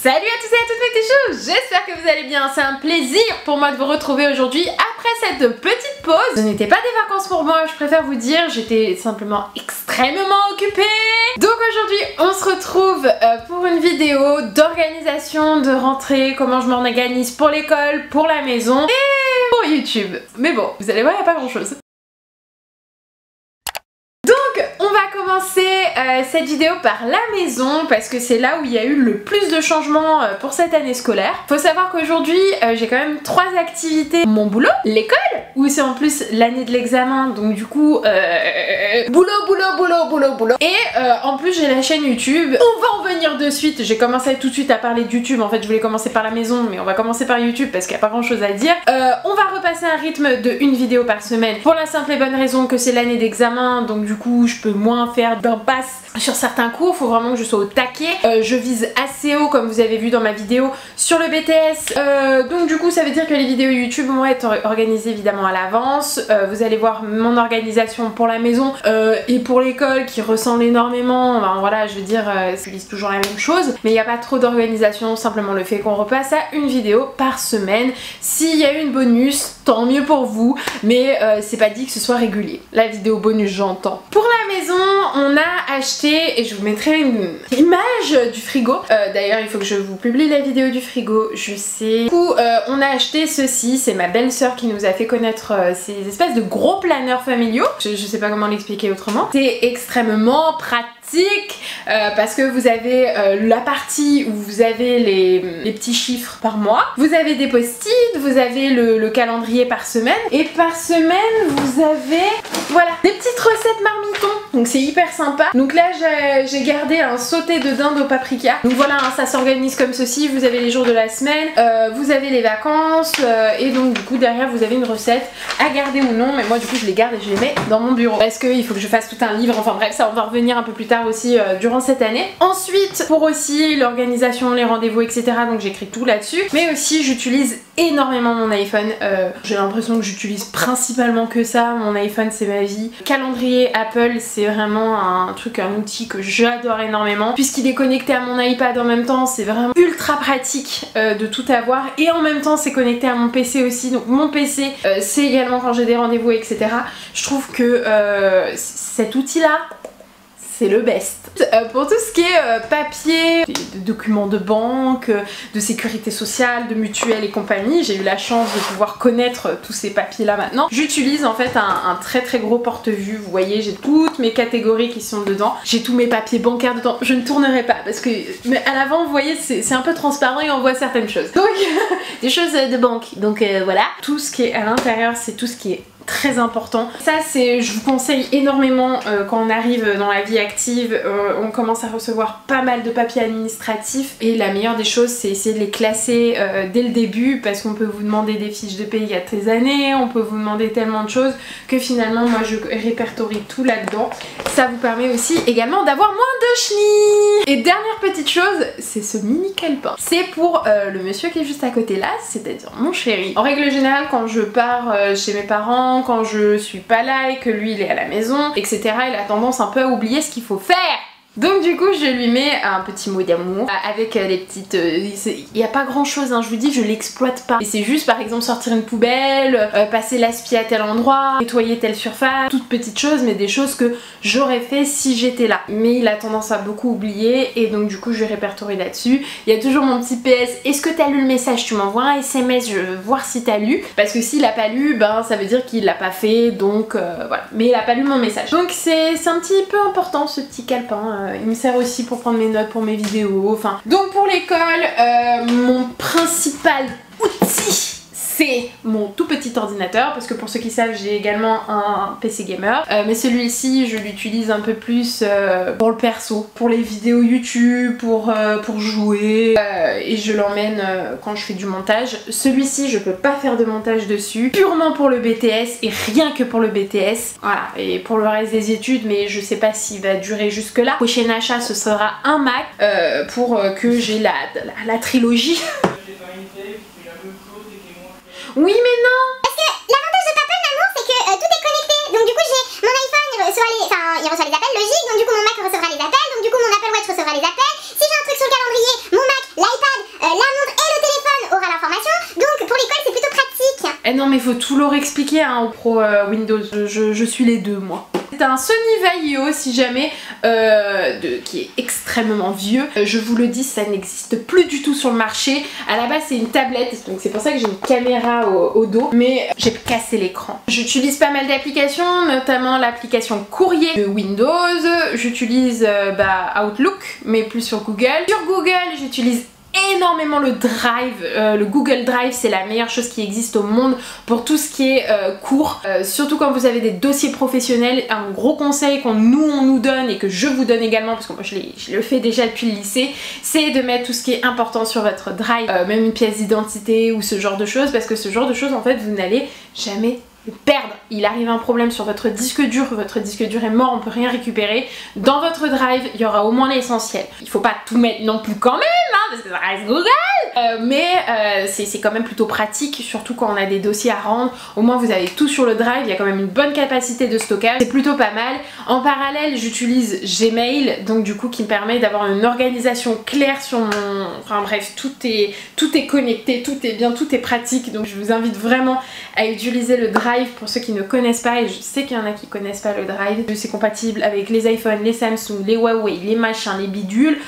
Salut à tous et à toutes mes petits choux, j'espère que vous allez bien, c'est un plaisir pour moi de vous retrouver aujourd'hui après cette petite pause. Ce n'était pas des vacances pour moi, je préfère vous dire, j'étais simplement extrêmement occupée. Donc aujourd'hui on se retrouve pour une vidéo d'organisation de rentrée, comment je m'organise pour l'école, pour la maison et pour YouTube. Mais bon, vous allez voir, il n'y a pas grand chose. On va commencer cette vidéo par la maison parce que c'est là où il y a eu le plus de changements pour cette année scolaire. Faut savoir qu'aujourd'hui j'ai quand même 3 activités. Mon boulot, l'école, où c'est en plus l'année de l'examen, donc du coup boulot. Et en plus j'ai la chaîne YouTube. On va en venir de suite, j'ai commencé tout de suite à parler de YouTube. En fait je voulais commencer par la maison mais on va commencer par YouTube parce qu'il n'y a pas grand chose à dire. On va repasser un rythme de une vidéo par semaine pour la simple et bonne raison que c'est l'année d'examen, donc du coup je peux moins faire d'impasse sur certains cours, faut vraiment que je sois au taquet. Je vise assez haut comme vous avez vu dans ma vidéo sur le BTS, donc du coup ça veut dire que les vidéos YouTube vont être organisées évidemment à l'avance. Vous allez voir mon organisation pour la maison et pour l'école qui ressemble énormément. Enfin, voilà, je veux dire, je vise toujours la même chose, mais il n'y a pas trop d'organisation, simplement le fait qu'on repasse à une vidéo par semaine. S'il y a eu une bonus, tant mieux pour vous, mais c'est pas dit que ce soit régulier. La vidéo bonus, j'entends. Pour la maison, on a acheté, et je vous mettrai une image du frigo. D'ailleurs, il faut que je vous publie la vidéo du frigo, je sais. Du coup, on a acheté ceci, c'est ma belle-sœur qui nous a fait connaître ces espèces de gros planeurs familiaux. Je sais pas comment l'expliquer autrement. C'est extrêmement pratique parce que vous avez la partie où vous avez les petits chiffres par mois, vous avez des post-it, vous avez le calendrier par semaine, et par semaine vous avez voilà des petites recettes marmitons, donc c'est hyper sympa. Donc là j'ai gardé un sauté de dinde au paprika, donc voilà, hein, ça s'organise comme ceci. Vous avez les jours de la semaine, vous avez les vacances, et donc du coup derrière vous avez une recette à garder ou non, mais moi du coup je les garde et je les mets dans mon bureau parce qu'il faut que je fasse tout un livre, enfin bref, ça on va revenir un peu plus tard aussi durant cette année. Ensuite, pour aussi l'organisation, les rendez-vous, etc., donc j'écris tout là-dessus, mais aussi j'utilise énormément mon iPhone. J'ai l'impression que j'utilise principalement que ça, mon iPhone c'est ma vie. Calendrier Apple, c'est vraiment un truc, un outil que j'adore énormément puisqu'il est connecté à mon iPad en même temps, c'est vraiment ultra pratique de tout avoir, et en même temps c'est connecté à mon PC aussi, donc mon PC c'est également quand j'ai des rendez-vous, etc. Je trouve que cet outil là c'est le best. Pour tout ce qui est papier, de documents de banque, de sécurité sociale, de mutuelle et compagnie, j'ai eu la chance de pouvoir connaître tous ces papiers là maintenant. J'utilise en fait un très gros porte-vue, vous voyez, j'ai toutes mes catégories qui sont dedans, j'ai tous mes papiers bancaires dedans. Je ne tournerai pas parce que mais à l'avant vous voyez c'est un peu transparent et on voit certaines choses. Donc des choses de banque, donc voilà. Tout ce qui est à l'intérieur, c'est tout ce qui est très important. Ça c'est, je vous conseille énormément quand on arrive dans la vie active, on commence à recevoir pas mal de papiers administratifs, et la meilleure des choses c'est essayer de les classer dès le début, parce qu'on peut vous demander des fiches de paye il y a des années, on peut vous demander tellement de choses que finalement moi je répertorie tout là-dedans. Ça vous permet aussi également d'avoir moins de chenilles. Et dernière petite chose, c'est ce mini calepin. C'est pour le monsieur qui est juste à côté là, c'est-à-dire mon chéri. En règle générale, quand je pars chez mes parents, quand je suis pas là et que lui il est à la maison, etc., il a tendance un peu à oublier ce qu'il faut faire. Donc du coup je lui mets un petit mot d'amour avec les petites... il n'y a pas grand chose, hein, je vous dis, je l'exploite pas. Et c'est juste par exemple sortir une poubelle, passer l'aspi à tel endroit, nettoyer telle surface, toutes petites choses, mais des choses que j'aurais fait si j'étais là. Mais il a tendance à beaucoup oublier, et donc du coup je répertorie là-dessus. Il y a toujours mon petit PS, est-ce que t'as lu le message? Tu m'envoies un SMS, je veux voir si t'as lu. Parce que s'il a pas lu, ben ça veut dire qu'il l'a pas fait, donc voilà. Mais il a pas lu mon message. Donc c'est un petit peu important ce petit calepin. Il me sert aussi pour prendre mes notes pour mes vidéos, enfin. Donc pour l'école, mon principal outil c'est mon tout petit ordinateur, parce que pour ceux qui savent j'ai également un PC gamer, mais celui-ci je l'utilise un peu plus pour le perso, pour les vidéos YouTube, pour jouer, et je l'emmène quand je fais du montage. Celui-ci je peux pas faire de montage dessus, purement pour le BTS et rien que pour le BTS, voilà, et pour le reste des études, mais je sais pas s'il va durer jusque là. Prochain achat ce sera un Mac pour que j'ai la trilogie. Oui mais non. Parce que l'avantage de Apple d'amour c'est que tout est connecté. Donc du coup j'ai mon iPhone, il reçoit les appels logiques, donc du coup mon Mac recevra les appels, donc du coup mon Apple Watch recevra les appels. Si j'ai un truc sur le calendrier, mon Mac, l'iPad Eh non mais faut tout leur expliquer hein, au pro Windows, je suis les deux moi. C'est un Sony Vaio si jamais, qui est extrêmement vieux. Je vous le dis, ça n'existe plus du tout sur le marché. À la base c'est une tablette, donc c'est pour ça que j'ai une caméra au dos, mais j'ai cassé l'écran. J'utilise pas mal d'applications, notamment l'application courrier de Windows. J'utilise Outlook, mais plus sur Google. Sur Google, j'utilise énormément le Drive. Le Google Drive, c'est la meilleure chose qui existe au monde pour tout ce qui est cours, surtout quand vous avez des dossiers professionnels. Un gros conseil qu'on nous donne et que je vous donne également, parce que moi je le fais déjà depuis le lycée, c'est de mettre tout ce qui est important sur votre Drive, même une pièce d'identité ou ce genre de choses, parce que ce genre de choses en fait vous n'allez jamais le perdre. Il arrive un problème sur votre disque dur est mort, on peut rien récupérer. Dans votre Drive, il y aura au moins l'essentiel. Il faut pas tout mettre non plus quand même, hein, parce que ça reste Google, mais c'est quand même plutôt pratique, surtout quand on a des dossiers à rendre. Au moins vous avez tout sur le Drive, il y a quand même une bonne capacité de stockage, c'est plutôt pas mal. En parallèle, j'utilise Gmail, donc du coup qui me permet d'avoir une organisation claire sur mon... Enfin bref, tout est connecté, tout est bien, tout est pratique, donc je vous invite vraiment à utiliser le Drive pour ceux qui ne connaissent pas, et je sais qu'il y en a qui connaissent pas le Drive. C'est compatible avec les iPhones, les Samsung, les Huawei, les machins, les bidules.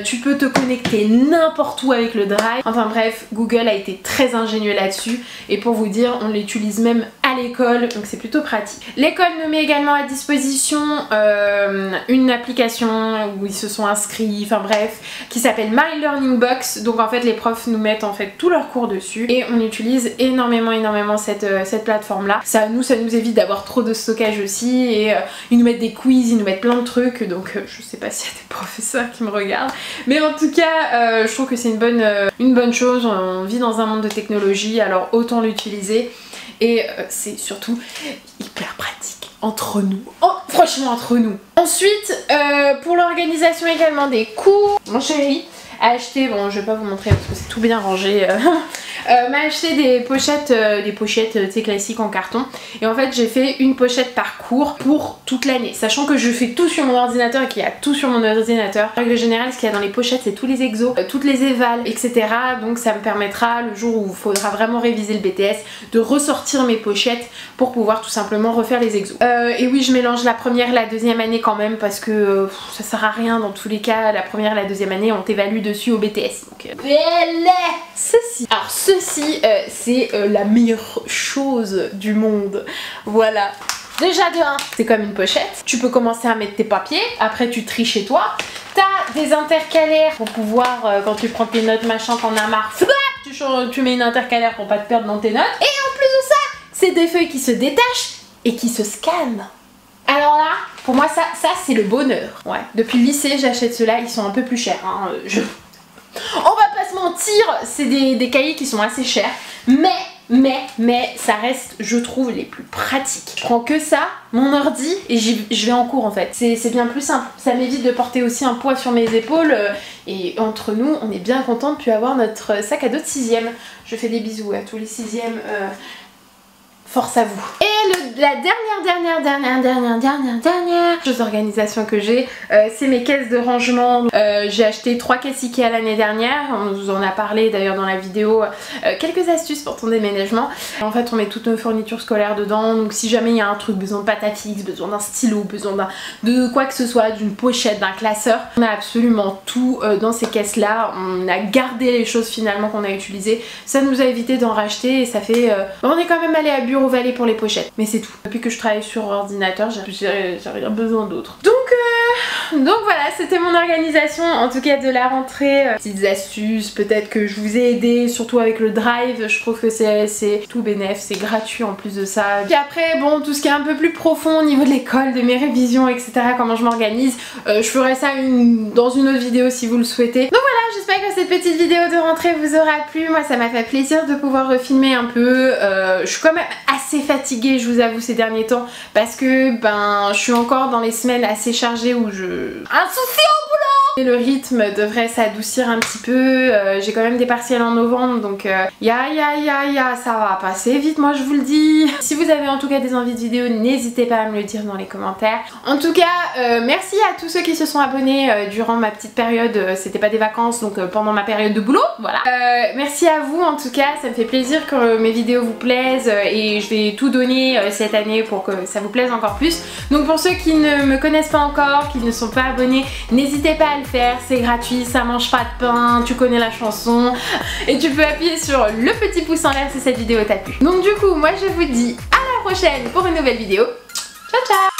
Tu peux te connecter n'importe où avec le Drive. Enfin bref, Google a été très ingénieux là-dessus, et pour vous dire, on l'utilise même à l'école, donc c'est plutôt pratique. L'école nous met également à disposition une application où ils se sont inscrits, enfin bref, qui s'appelle My Learning Box. Donc en fait les profs nous mettent en fait tous leurs cours dessus, et on utilise énormément cette plateforme là. Ça nous évite d'avoir trop de stockage aussi, et ils nous mettent des quiz, ils nous mettent plein de trucs, donc je sais pas s'il y a des professeurs qui me regardent, mais en tout cas je trouve que c'est une bonne chose. On vit dans un monde de technologie, alors autant l'utiliser, et c'est surtout hyper pratique entre nous, franchement entre nous. Ensuite pour l'organisation également des cours, mon chéri a acheté, bon je vais pas vous montrer parce que c'est tout bien rangé, m'a acheté des pochettes tu sais, classiques en carton, et en fait j'ai fait une pochette par cours pour toute l'année, sachant que je fais tout sur mon ordinateur et qu'il y a tout sur mon ordinateur. En règle générale, ce qu'il y a dans les pochettes c'est tous les exos, toutes les évals, etc. Donc ça me permettra le jour où il faudra vraiment réviser le BTS de ressortir mes pochettes pour pouvoir tout simplement refaire les exos. Et oui, je mélange la première et la deuxième année quand même, parce que ça sert à rien dans tous les cas. La première et la deuxième année on t'évalue dessus au BTS, donc ceci. Alors ceci c'est la meilleure chose du monde, voilà. Déjà de 1, c'est comme une pochette, tu peux commencer à mettre tes papiers, après tu tries chez toi, t'as des intercalaires pour pouvoir, quand tu prends tes notes machin, t'en as marre, tu mets une intercalaire pour pas te perdre dans tes notes, et en plus de ça, c'est des feuilles qui se détachent et qui se scannent. Alors là, pour moi ça c'est le bonheur. Ouais, depuis le lycée j'achète ceux-là, ils sont un peu plus chers, hein. On va pas se mentir, c'est des cahiers qui sont assez chers, mais ça reste, je trouve, les plus pratiques. Je prends que ça, mon ordi, et je vais en cours en fait. C'est bien plus simple. Ça m'évite de porter aussi un poids sur mes épaules, et entre nous, on est bien content de puis avoir notre sac à dos de 6e. Je fais des bisous à tous les 6e. Force à vous. Et la dernière chose d'organisation que j'ai, c'est mes caisses de rangement. J'ai acheté 3 caisses Ikea l'année dernière, on vous en a parlé d'ailleurs dans la vidéo, quelques astuces pour ton déménagement. En fait on met toutes nos fournitures scolaires dedans, donc si jamais il y a un truc, besoin de pâte à fixe, besoin d'un stylo, besoin de quoi que ce soit, d'une pochette, d'un classeur, on a absolument tout dans ces caisses là. On a gardé les choses finalement qu'on a utilisées, ça nous a évité d'en racheter, et ça fait... on est quand même allé à Bureau Vallée pour les pochettes, mais c'est tout. Depuis que je travaille sur ordinateur, j'ai rien besoin d'autre. Donc voilà, c'était mon organisation en tout cas de la rentrée. Petites astuces, peut-être que je vous ai aidé, surtout avec le Drive. Je trouve que c'est tout bénef, c'est gratuit en plus de ça. Puis après, bon, tout ce qui est un peu plus profond au niveau de l'école, de mes révisions, etc. Comment je m'organise, je ferai ça dans une autre vidéo si vous le souhaitez. Donc voilà, j'espère que cette petite vidéo de rentrée vous aura plu. Moi ça m'a fait plaisir de pouvoir refilmer un peu. Je suis quand même assez fatiguée, je vous avoue, ces derniers temps, parce que je suis encore dans les semaines assez chargées où un souci au boulot. Et le rythme devrait s'adoucir un petit peu. J'ai quand même des partiels en novembre, donc ça va passer vite, moi je vous le dis. Si vous avez en tout cas des envies de vidéos, n'hésitez pas à me le dire dans les commentaires. En tout cas, merci à tous ceux qui se sont abonnés durant ma petite période. C'était pas des vacances, donc pendant ma période de boulot, voilà. Merci à vous en tout cas, ça me fait plaisir que mes vidéos vous plaisent et je vais tout donner cette année pour que ça vous plaise encore plus. Donc pour ceux qui ne me connaissent pas encore, qui ne sont pas abonnés, n'hésitez pas à le faire, c'est gratuit, ça mange pas de pain, tu connais la chanson et tu peux appuyer sur le petit pouce en l'air si cette vidéo t'a plu. Donc du coup, moi je vous dis à la prochaine pour une nouvelle vidéo. Ciao ciao.